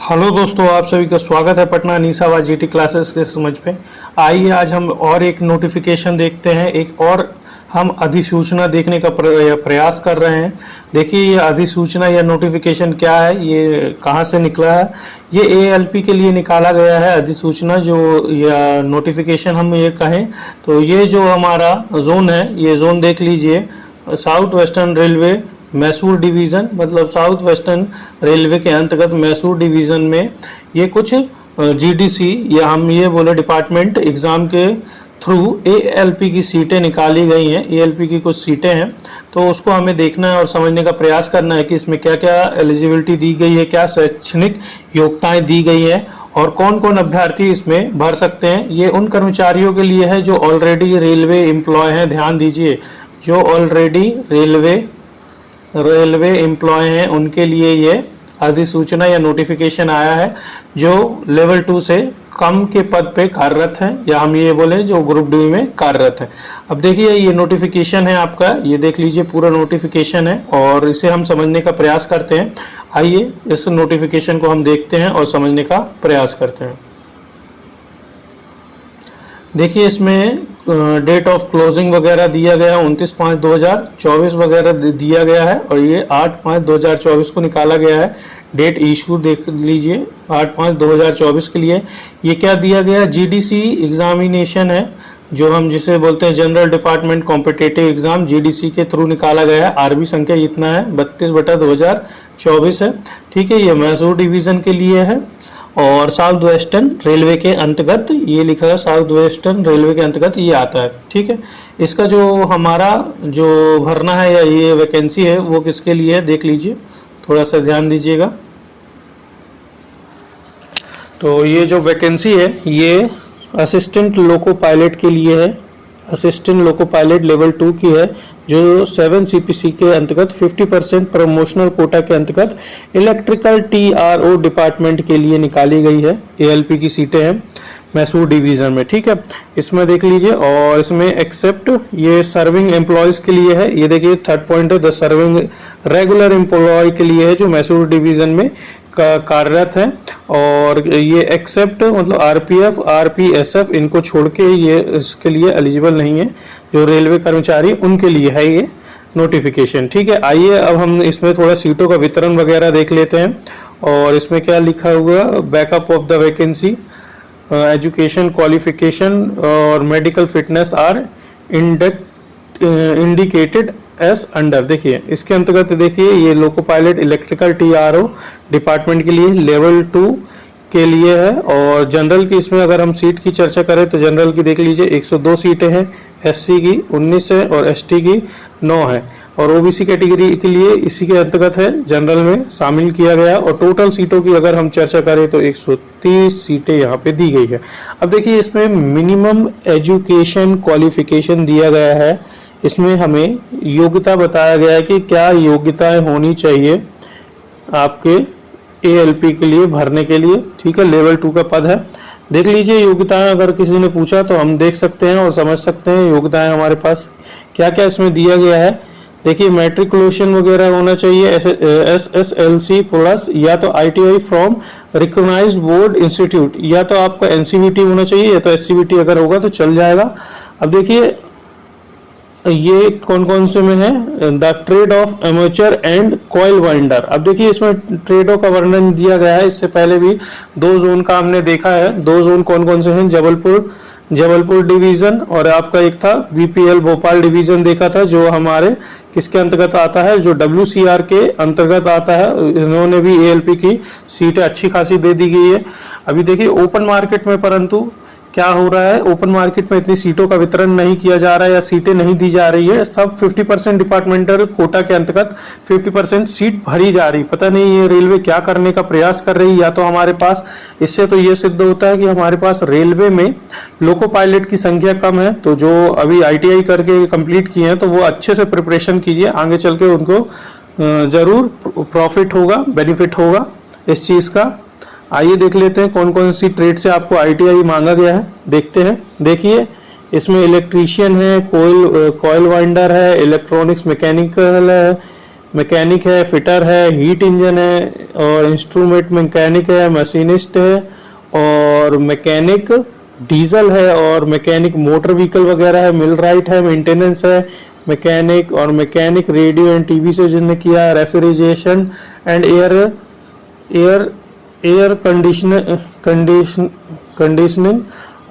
Hello दोस्तों, आप सभी का स्वागत है पटना निसावा जीटी क्लासेस के समझ पे। आइए आज हम और एक नोटिफिकेशन देखते हैं, एक और हम अधिसूचना देखने का प्रयास कर रहे हैं। देखिए ये अधिसूचना या नोटिफिकेशन क्या है, ये कहाँ से निकला है। ये एएलपी के लिए निकाला गया है अधिसूचना, जो या नोटिफिकेशन हम ये कहें तो ये जो हमारा जोन है, ये जोन देख लीजिए, south western railway Mysore division, मतलब साउथ वेस्टर्न रेलवे के अंतर्गत मैसूर डिवीज़न में ये कुछ जीडीसी या हम ये बोले डिपार्टमेंट एग्ज़ाम के थ्रू एएलपी की सीटें निकाली गई हैं। एएलपी की कुछ सीटें हैं, तो उसको हमें देखना है और समझने का प्रयास करना है कि इसमें क्या क्या एलिजिबिलिटी दी गई है, क्या शैक्षणिक योग्यताएं दी गई हैं और कौन कौन अभ्यर्थी इसमें भर सकते हैं। ये उन कर्मचारियों के लिए है जो ऑलरेडी रेलवे एम्प्लॉय हैं। ध्यान दीजिए, जो ऑलरेडी रेलवे एम्प्लॉय हैं उनके लिए ये अधिसूचना या नोटिफिकेशन आया है, जो लेवल 2 से कम के पद पे कार्यरत हैं, या हम ये बोले जो ग्रुप डी में कार्यरत है। अब देखिए ये नोटिफिकेशन है आपका, ये देख लीजिए पूरा नोटिफिकेशन है और इसे हम समझने का प्रयास करते हैं। आइए इस नोटिफिकेशन को हम देखते हैं और समझने का प्रयास करते हैं। देखिए इसमें डेट ऑफ क्लोजिंग वगैरह दिया गया 29/5/2024 वगैरह दिया गया है और ये 8/5/2024 को निकाला गया है। डेट इशू देख लीजिए 8/5/2024 के लिए। ये क्या दिया गया, जीडीसी एग्जामिनेशन है, जो हम जिसे बोलते हैं general department competitive exam, GDC के थ्रू निकाला गया है। आरबी संख्या इतना है 32/2024 है। ठीक है, ये मैसूर डिवीज़न के लिए है और साउथ वेस्टर्न रेलवे के अंतर्गत ये लिखा है, साउथ वेस्टर्न रेलवे के अंतर्गत ये आता है। ठीक है, इसका जो हमारा जो भरना है या ये वैकेंसी है वो किसके लिए है देख लीजिए, थोड़ा सा ध्यान दीजिएगा। तो ये जो वैकेंसी है ये असिस्टेंट लोको पायलट के लिए है, असिस्टेंट लोको पायलट लेवल 2 की है, जो 7 CPC के अंतर्गत 50% प्रमोशनल कोटा के अंतर्गत इलेक्ट्रिकल TRO डिपार्टमेंट के लिए निकाली गई है। एएलपी की सीटें हैं मैसूर डिवीज़न में। ठीक है, इसमें देख लीजिए और इसमें एक्सेप्ट ये सर्विंग एम्प्लॉयज़ के लिए है। ये देखिए थर्ड पॉइंट है, द सर्विंग रेगुलर एम्प्लॉय के लिए है जो मैसूर डिवीज़न में कार्यरत है। और ये एक्सेप्ट मतलब RPF RPSF इनको छोड़ के ये इसके लिए एलिजिबल नहीं है, जो रेलवे कर्मचारी उनके लिए है ये नोटिफिकेशन। ठीक है, आइए अब हम इसमें थोड़ा सीटों का वितरण वगैरह देख लेते हैं। और इसमें क्या लिखा हुआ, breakup of the vacancy, education qualification और medical fitness are indicated as under. देखिए इसके अंतर्गत देखिए ये loco pilot electrical TRO department के लिए लेवल 2 के लिए है। और जनरल की इसमें अगर हम सीट की चर्चा करें तो जनरल की देख लीजिए 102 सीटें हैं, SC की 19 है और ST की 9 है। और OBC कैटेगरी के लिए इसी के अंतर्गत है, जनरल में शामिल किया गया। और टोटल सीटों की अगर हम चर्चा करें तो 130 सीटें यहाँ पे दी गई है। अब देखिए इसमें मिनिमम एजुकेशन क्वालिफिकेशन दिया गया है, इसमें हमें योग्यता बताया गया है कि क्या योग्यताएं होनी चाहिए आपके एएलपी के लिए भरने के लिए। ठीक है, लेवल 2 का पद है। देख लीजिए योग्यताएं, अगर किसी ने पूछा तो हम देख सकते हैं और समझ सकते हैं योग्यताएं हमारे पास क्या क्या इसमें दिया गया है। देखिए मैट्रिकुलेशन वगैरह होना चाहिए, SSLC प्लस या तो ITI from recognised board institute, या तो आपका NCVT होना चाहिए या तो SCVT अगर होगा तो चल जाएगा। अब देखिए ये कौन कौन से में है, the trade off amateur and coil winder. अब देखिए इसमें ट्रेडों का वर्णन दिया गया है। इससे पहले भी 2 जोन का हमने देखा है। 2 जोन कौन कौन से हैं, जबलपुर डिवीजन और आपका एक था BPL भोपाल डिवीजन देखा था, जो हमारे किसके अंतर्गत आता है, जो WCR के अंतर्गत आता है। इन्होंने भी ALP की सीटें अच्छी खासी दे दी गई है। अभी देखिए ओपन मार्केट में परंतु क्या हो रहा है, ओपन मार्केट में इतनी सीटों का वितरण नहीं किया जा रहा है या सीटें नहीं दी जा रही है। सब 50% डिपार्टमेंटल कोटा के अंतर्गत 50% सीट भरी जा रही। पता नहीं ये रेलवे क्या करने का प्रयास कर रही है। या तो हमारे पास इससे तो ये सिद्ध होता है कि हमारे पास रेलवे में लोको पायलट की संख्या कम है, तो जो अभी ITI करके कंप्लीट किए हैं तो वो अच्छे से प्रिपरेशन कीजिए, आगे चल के उनको जरूर प्रॉफिट होगा, बेनिफिट होगा इस चीज़ का। आइए देख लेते हैं कौन कौन सी ट्रेड से आपको ITI मांगा गया है, देखते हैं। देखिए इसमें इलेक्ट्रीशियन है, कॉइल वाइंडर है, इलेक्ट्रॉनिक्स मैकेनिकल है, मैकेनिक है, फिटर है, हीट इंजन है, और इंस्ट्रूमेंट मैकेनिक है, मशीनिस्ट है, और मैकेनिक डीजल है, और मैकेनिक मोटर व्हीकल वगैरह है, मिलराइट है, मेंटेनेंस है, मैकेनिक, और मैकेनिक रेडियो एंड टीवी से जिसने किया, refrigeration and air air conditioning,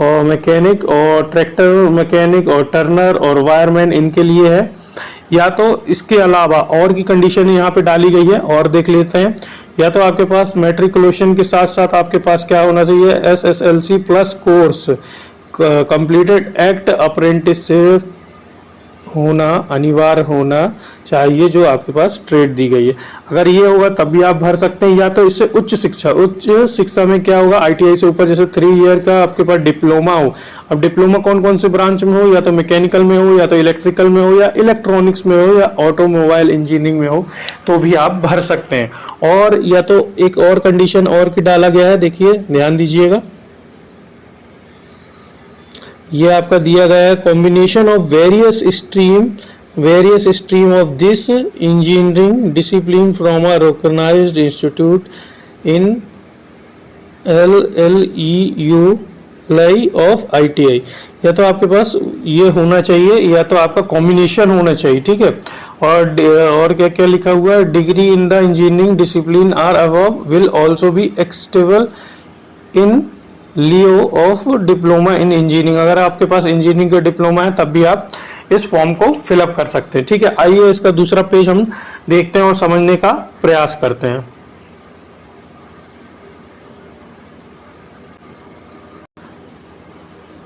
और मैकेनिक, और ट्रैक्टर मैकेनिक, और टर्नर, और वायरमैन इनके लिए है। या तो इसके अलावा और की कंडीशन यहाँ पे डाली गई है और देख लेते हैं। या तो आपके पास मैट्रिकुलेशन के साथ साथ आपके पास क्या होना चाहिए, SSLC plus course completed act apprenticeship होना अनिवार्य होना चाहिए, जो आपके पास ट्रेड दी गई है। अगर ये होगा तब भी आप भर सकते हैं। या तो इससे उच्च शिक्षा में क्या होगा, ITI से ऊपर जैसे 3 ईयर का आपके पास डिप्लोमा हो। अब डिप्लोमा कौन कौन से ब्रांच में हो, या तो मैकेनिकल में हो, या तो इलेक्ट्रिकल में हो, या इलेक्ट्रॉनिक्स में हो, या ऑटोमोबाइल इंजीनियरिंग में हो, तो भी आप भर सकते हैं। और या तो एक और कंडीशन और की डाला गया है, देखिए ध्यान दीजिएगा, ये आपका दिया गया है, combination of various stream of this engineering discipline from a recognised institute in LLEU of ITI। या तो आपके पास ये होना चाहिए, या तो आपका कॉम्बिनेशन होना चाहिए, ठीक है। और क्या क्या लिखा हुआ है, degree in the engineering discipline or above will also be acceptable in lieu of diploma in engineering. अगर आपके पास इंजीनियरिंग का डिप्लोमा है तब भी आप इस फॉर्म को फिलअप कर सकते हैं, ठीक है। आइए इसका दूसरा पेज हम देखते हैं और समझने का प्रयास करते हैं।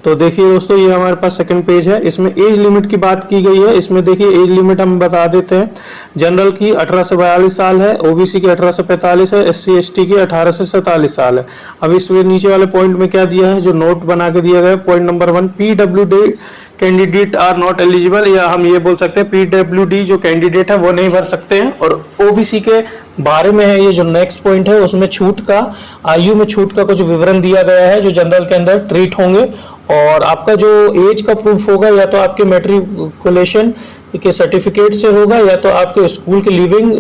तो देखिए दोस्तों, ये हमारे पास सेकंड पेज है। इसमें एज लिमिट की बात की गई है। इसमें देखिए एज लिमिट हम बता देते हैं। जनरल की 18 से 42 साल है, ओबीसी की 18 से 45 है, SC ST की 18 से 47 साल है। अब इसमें नीचे वाले पॉइंट में क्या दिया है, जो नोट बना के दिया गया है, point number 1, PWD candidate are not eligible, या हम ये बोल सकते हैं PWD जो कैंडिडेट है वो नहीं भर सकते हैं। और ओबीसी के बारे में है ये जो नेक्स्ट पॉइंट है, उसमें छूट का, आयु में छूट का कुछ विवरण दिया गया है जो जनरल के अंदर ट्रीट होंगे। और आपका जो एज का प्रूफ होगा, या तो आपके मैट्रिकुलेशन के सर्टिफिकेट से होगा, या तो आपके स्कूल के लिविंग,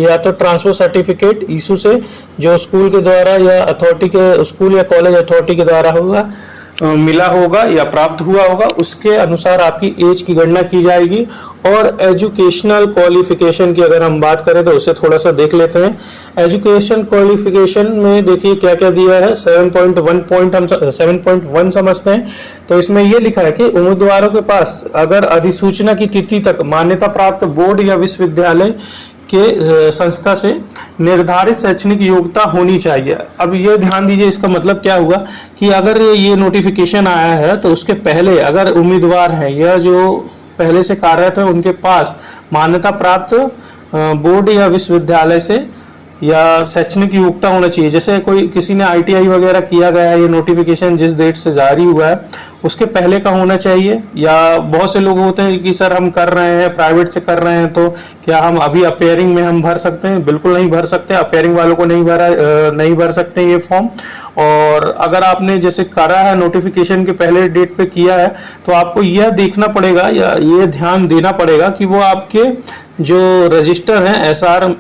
या तो ट्रांसफर सर्टिफिकेट इशू से जो स्कूल के द्वारा या अथॉरिटी के, स्कूल या कॉलेज अथॉरिटी के द्वारा होगा, मिला होगा या प्राप्त हुआ होगा, उसके अनुसार आपकी एज की गणना की जाएगी। और एजुकेशनल क्वालिफिकेशन की अगर हम बात करें तो उसे थोड़ा सा देख लेते हैं। एजुकेशन क्वालिफिकेशन में देखिए क्या क्या दिया है। 7.1 पॉइंट हम 7.1 समझते हैं। तो इसमें यह लिखा है कि उम्मीदवारों के पास अगर अधिसूचना की तिथि तक मान्यता प्राप्त बोर्ड या विश्वविद्यालय के संस्था से निर्धारित शैक्षणिक योग्यता होनी चाहिए। अब ये ध्यान दीजिए, इसका मतलब क्या हुआ कि अगर ये नोटिफिकेशन आया है तो उसके पहले अगर उम्मीदवार हैं या जो पहले से कार्यरत है उनके पास मान्यता प्राप्त बोर्ड या विश्वविद्यालय से या शैक्षणिक योग्यता होना चाहिए। जैसे कोई किसी ने ITI वगैरह किया गया है, ये नोटिफिकेशन जिस डेट से जारी हुआ है उसके पहले का होना चाहिए। या बहुत से लोग होते हैं कि सर हम कर रहे हैं, प्राइवेट से कर रहे हैं, तो क्या हम अभी अपेयरिंग में हम भर सकते हैं? बिल्कुल नहीं भर सकते। अपेयरिंग वालों को नहीं भर सकते ये फॉर्म। और अगर आपने जैसे करा है नोटिफिकेशन के पहले डेट पे किया है तो आपको यह देखना पड़ेगा या ये ध्यान देना पड़ेगा कि वो आपके जो रजिस्टर है SR,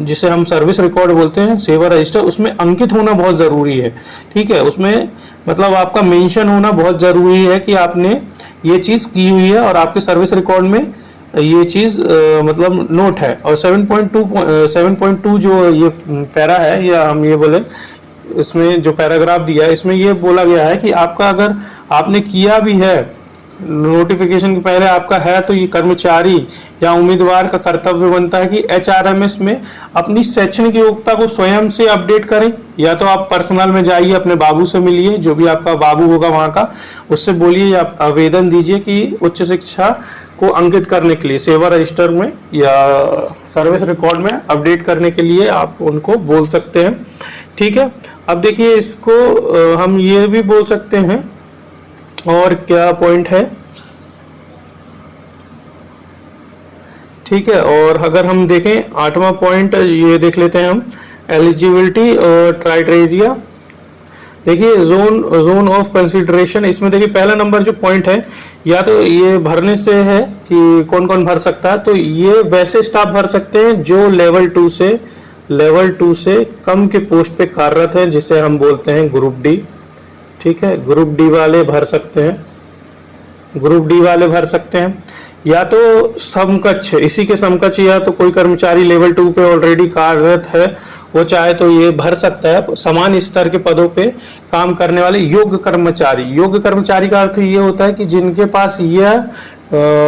जिसे हम सर्विस रिकॉर्ड बोलते हैं, सेवा रजिस्टर, उसमें अंकित होना बहुत ज़रूरी है, ठीक है। उसमें मतलब आपका मेंशन होना बहुत ज़रूरी है कि आपने ये चीज़ की हुई है और आपके सर्विस रिकॉर्ड में ये चीज़ मतलब नोट है। और 7.2 जो ये पैरा है, या हम ये बोले इसमें जो पैराग्राफ दिया है, इसमें ये बोला गया है कि आपका अगर आपने किया भी है नोटिफिकेशन के पहले आपका है, तो ये कर्मचारी या उम्मीदवार का कर्तव्य बनता है कि HRMS में अपनी शैक्षणिक योग्यता को स्वयं से अपडेट करें। या तो आप पर्सनल में जाइए, अपने बाबू से मिलिए, जो भी आपका बाबू होगा वहाँ का, उससे बोलिए या आवेदन दीजिए कि उच्च शिक्षा को अंकित करने के लिए सेवा रजिस्टर में या सर्विस रिकॉर्ड में अपडेट करने के लिए आप उनको बोल सकते हैं, ठीक है। अब देखिए इसको हम ये भी बोल सकते हैं, और क्या पॉइंट है, ठीक है। और अगर हम देखें 8वां पॉइंट ये देख लेते हैं हम, एलिजिबिलिटी और क्राइटेरिया देखिए जोन ऑफ कंसिडरेशन, इसमें देखिए पहला नंबर जो पॉइंट है, या तो ये भरने से है कि कौन कौन भर सकता है, तो ये वैसे स्टाफ भर सकते हैं जो लेवल 2 से कम के पोस्ट पे कार्यरत हैं, जिसे हम बोलते हैं ग्रुप डी। ठीक है, ग्रुप डी वाले भर सकते हैं, ग्रुप डी वाले भर सकते हैं, या तो समकक्ष, इसी के समकक्ष, या तो कोई कर्मचारी लेवल 2 पे ऑलरेडी कार्यरत है, वो चाहे तो ये भर सकता है। समान स्तर के पदों पे काम करने वाले योग्य कर्मचारी, योग्य कर्मचारी का अर्थ ये होता है कि जिनके पास यह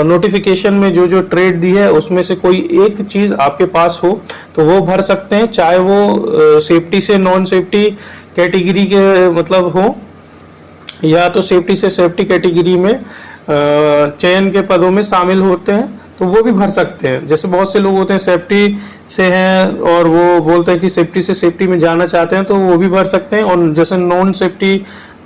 नोटिफिकेशन में जो जो ट्रेड दी है उसमें से कोई एक चीज आपके पास हो तो वो भर सकते हैं, चाहे वो सेफ्टी से नॉन सेफ्टी कैटेगरी के मतलब हो, या तो सेफ्टी से सेफ्टी कैटेगरी में चयन के पदों में शामिल होते हैं तो वो भी भर सकते हैं। जैसे बहुत से लोग होते हैं सेफ्टी से हैं और वो बोलते हैं कि सेफ्टी से सेफ्टी में जाना चाहते हैं तो वो भी भर सकते हैं, और जैसे नॉन सेफ्टी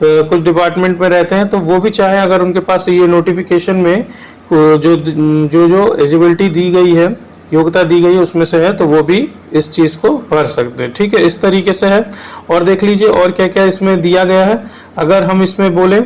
कुछ डिपार्टमेंट में रहते हैं तो वो भी चाहे अगर उनके पास ये नोटिफिकेशन में जो एलिजिबिलिटी दी गई है, योग्यता दी गई है उसमें से है, तो वो भी इस चीज को भर सकते हैं। ठीक है, इस तरीके से है। और देख लीजिए और क्या क्या इसमें दिया गया है। अगर हम इसमें बोले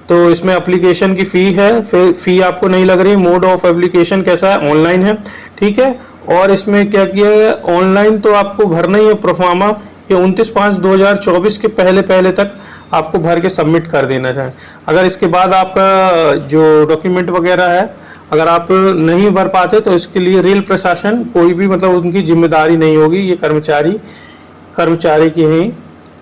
तो इसमें एप्लीकेशन की फी है, फी आपको नहीं लग रही। मोड ऑफ एप्लीकेशन कैसा है, ऑनलाइन है। ठीक है, और इसमें क्या किया है, ऑनलाइन तो आपको भरना ही है प्रोफार्मा, ये 29/5/2024 के पहले तक आपको भर के सबमिट कर देना चाहिए। अगर इसके बाद आपका जो डॉक्यूमेंट वगैरह है अगर आप नहीं भर पाते तो इसके लिए रेल प्रशासन कोई भी मतलब उनकी जिम्मेदारी नहीं होगी, ये कर्मचारी की ही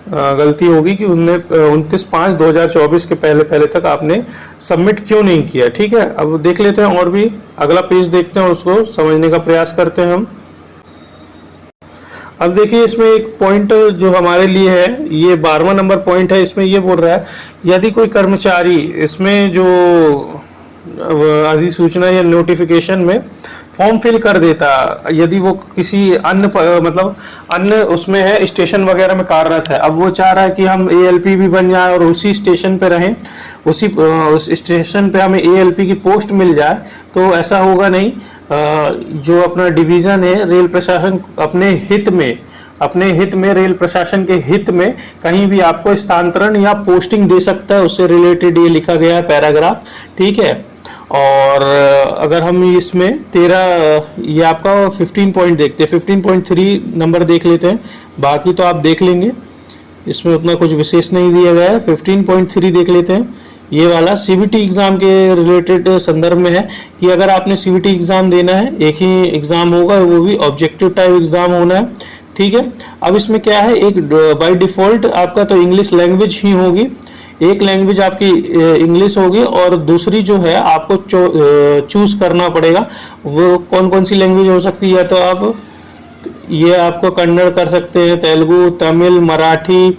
गलती होगी कि उनने 29/5/2024 के पहले तक आपने सबमिट क्यों नहीं किया। ठीक है, अब देख लेते हैं और भी अगला पेज देखते हैं और उसको समझने का प्रयास करते हैं हम। अब देखिए इसमें एक पॉइंट जो हमारे लिए है, ये 12वां नंबर पॉइंट है। इसमें ये बोल रहा है यदि कोई कर्मचारी इसमें जो अधिसूचना या नोटिफिकेशन में फॉर्म फिल कर देता, यदि वो किसी अन्य उसमें है, स्टेशन वगैरह में कार्यरत है, अब वो चाह रहा है कि हम ALP भी बन जाए और उसी स्टेशन पे रहें, उस स्टेशन पे हमें ALP की पोस्ट मिल जाए, तो ऐसा होगा नहीं। जो अपना डिवीजन है रेल प्रशासन अपने हित में रेल प्रशासन के हित में कहीं भी आपको स्थानांतरण या पोस्टिंग दे सकता है, उससे रिलेटेड ये लिखा गया है पैराग्राफ। ठीक है, और अगर हम इसमें ये आपका 15 पॉइंट देखते हैं, 15.3 नंबर देख लेते हैं, बाकी तो आप देख लेंगे, इसमें उतना कुछ विशेष नहीं दिया गया है। 15.3 देख लेते हैं, ये वाला CBT एग्जाम के रिलेटेड संदर्भ में है कि अगर आपने CBT एग्जाम देना है, एक ही एग्जाम होगा, वो भी ऑब्जेक्टिव टाइप एग्जाम होना है। ठीक है, अब इसमें क्या है, एक बाय डिफॉल्ट आपका तो इंग्लिश लैंग्वेज ही होगी, एक लैंग्वेज आपकी इंग्लिश होगी और दूसरी जो है आपको चूज करना पड़ेगा वो कौन कौन सी लैंग्वेज हो सकती है। तो आप ये आपको कन्नड़ कर सकते हैं, तेलुगु, तमिल, मराठी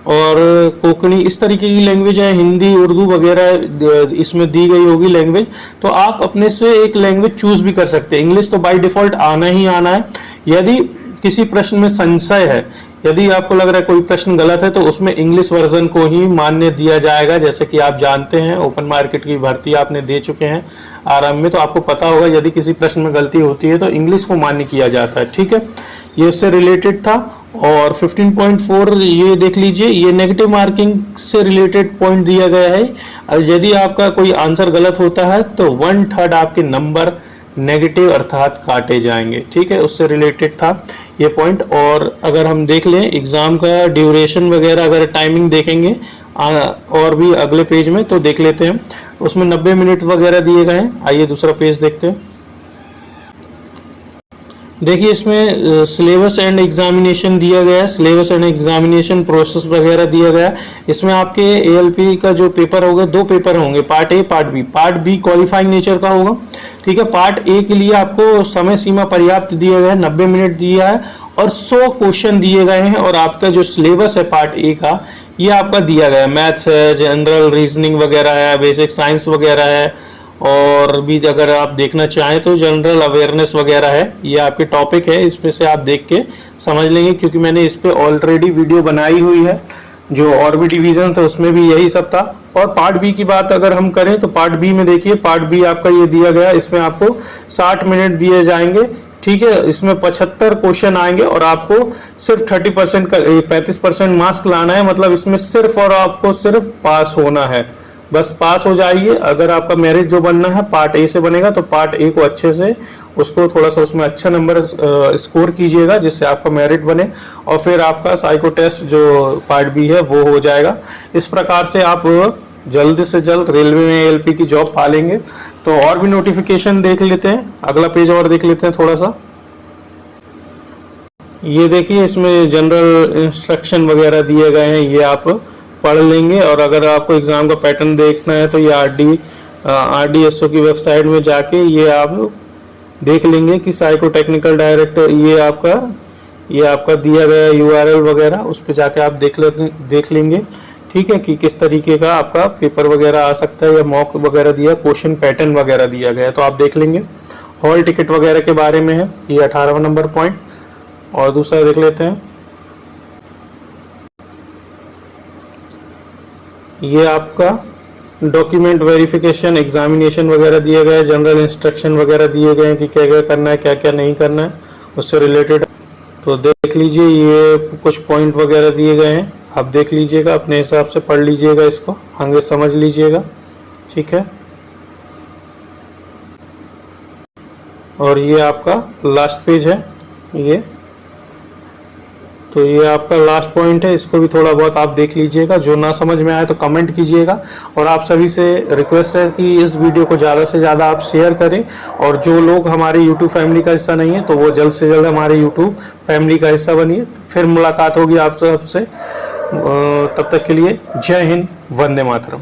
और कोंकणी, इस तरीके की लैंग्वेज है, हिंदी, उर्दू वगैरह इसमें दी गई होगी लैंग्वेज। तो आप अपने से एक लैंग्वेज चूज भी कर सकते हैं। इंग्लिश तो बाय डिफॉल्ट आना ही आना है। यदि किसी प्रश्न में संशय है, यदि आपको लग रहा है कोई प्रश्न गलत है, तो उसमें इंग्लिश वर्जन को ही मान्य दिया जाएगा। जैसे कि आप जानते हैं ओपन मार्केट की भर्ती आपने दे चुके हैं आरंभ में, तो आपको पता होगा यदि किसी प्रश्न में गलती होती है तो इंग्लिश को मान्य किया जाता है। ठीक है, ये इससे रिलेटेड था। और 15.4 ये देख लीजिए, ये नेगेटिव मार्किंग से रिलेटेड पॉइंट दिया गया है। यदि आपका कोई आंसर गलत होता है तो 1/3 आपके नंबर नेगेटिव अर्थात काटे जाएंगे। ठीक है, उससे रिलेटेड था ये पॉइंट। और अगर हम देख लें एग्जाम का ड्यूरेशन वगैरह, अगर टाइमिंग देखेंगे और भी अगले पेज में तो देख लेते हैं, उसमें 90 मिनट वगैरह दिए गए हैं। आइए दूसरा पेज देखते हैं। देखिए इसमें सिलेबस एंड एग्जामिनेशन दिया गया है, सिलेबस एंड एग्जामिनेशन प्रोसेस वगैरह दिया गया है। इसमें आपके ALP का जो पेपर होगा, 2 पेपर होंगे, part A part B। Part B qualifying nature का होगा। ठीक है, पार्ट A के लिए आपको समय सीमा पर्याप्त दिया गया है, 90 मिनट दिया है और 100 क्वेश्चन दिए गए हैं। और आपका जो सिलेबस है पार्ट A का, ये आपका दिया गया है, मैथ्स है, जनरल रीजनिंग वगैरह है, बेसिक साइंस वगैरह है, और भी अगर आप देखना चाहें तो जनरल अवेयरनेस वगैरह है। ये आपके टॉपिक है, इसमें से आप देख के समझ लेंगे, क्योंकि मैंने इस पे ऑलरेडी वीडियो बनाई हुई है। जो और भी डिवीजन था उसमें भी यही सब था। और पार्ट B की बात अगर हम करें तो पार्ट B में देखिए, पार्ट B आपका ये दिया गया, इसमें आपको 60 मिनट दिए जाएंगे ठीक है। इसमें 75 क्वेश्चन आएंगे और आपको सिर्फ 30% का 35% मार्क्स लाना है, मतलब इसमें सिर्फ और आपको सिर्फ पास होना है, बस पास हो जाइए। अगर आपका मेरिट जो बनना है पार्ट ए से बनेगा तो पार्ट ए को अच्छे से उसको थोड़ा सा उसमें अच्छा नंबर स्कोर कीजिएगा जिससे आपका मेरिट बने, और फिर आपका साइको टेस्ट जो पार्ट बी है वो हो जाएगा। इस प्रकार से आप जल्द से जल्द रेलवे में एएलपी की जॉब पा लेंगे। तो और भी नोटिफिकेशन देख लेते हैं, अगला पेज और देख लेते हैं थोड़ा सा। ये देखिए इसमें जनरल इंस्ट्रक्शन वगैरह दिए गए हैं, ये आप पढ़ लेंगे। और अगर आपको एग्ज़ाम का पैटर्न देखना है तो ये RDSO की वेबसाइट में जाके ये आप देख लेंगे कि साइको टेक्निकल डायरेक्टर ये आपका दिया गया URL वगैरह उस पर जाके आप देख लेंगे, ठीक है, कि किस तरीके का आपका पेपर वगैरह आ सकता है या मॉक वगैरह दिया, क्वेश्चन पैटर्न वगैरह दिया गया है तो आप देख लेंगे। हॉल टिकट वगैरह के बारे में है ये 18वां नंबर पॉइंट। और दूसरा देख लेते हैं, ये आपका डॉक्यूमेंट वेरिफिकेशन एग्जामिनेशन वगैरह दिए गए, जनरल इंस्ट्रक्शन वगैरह दिए गए हैं कि क्या क्या करना है क्या क्या नहीं करना है उससे रिलेटेड। तो देख लीजिए ये कुछ पॉइंट वगैरह दिए गए हैं, आप देख लीजिएगा अपने हिसाब से पढ़ लीजिएगा, इसको आगे समझ लीजिएगा, ठीक है। और ये आपका लास्ट पेज है ये, तो ये आपका लास्ट पॉइंट है, इसको भी थोड़ा बहुत आप देख लीजिएगा। जो ना समझ में आए तो कमेंट कीजिएगा। और आप सभी से रिक्वेस्ट है कि इस वीडियो को ज़्यादा से ज़्यादा आप शेयर करें, और जो लोग हमारे यूट्यूब फैमिली का हिस्सा नहीं है तो वो जल्द से जल्द हमारे यूट्यूब फैमिली का हिस्सा बनिए। फिर मुलाकात होगी आप सबसे, तब तक के लिए जय हिंद, वंदे मातरम।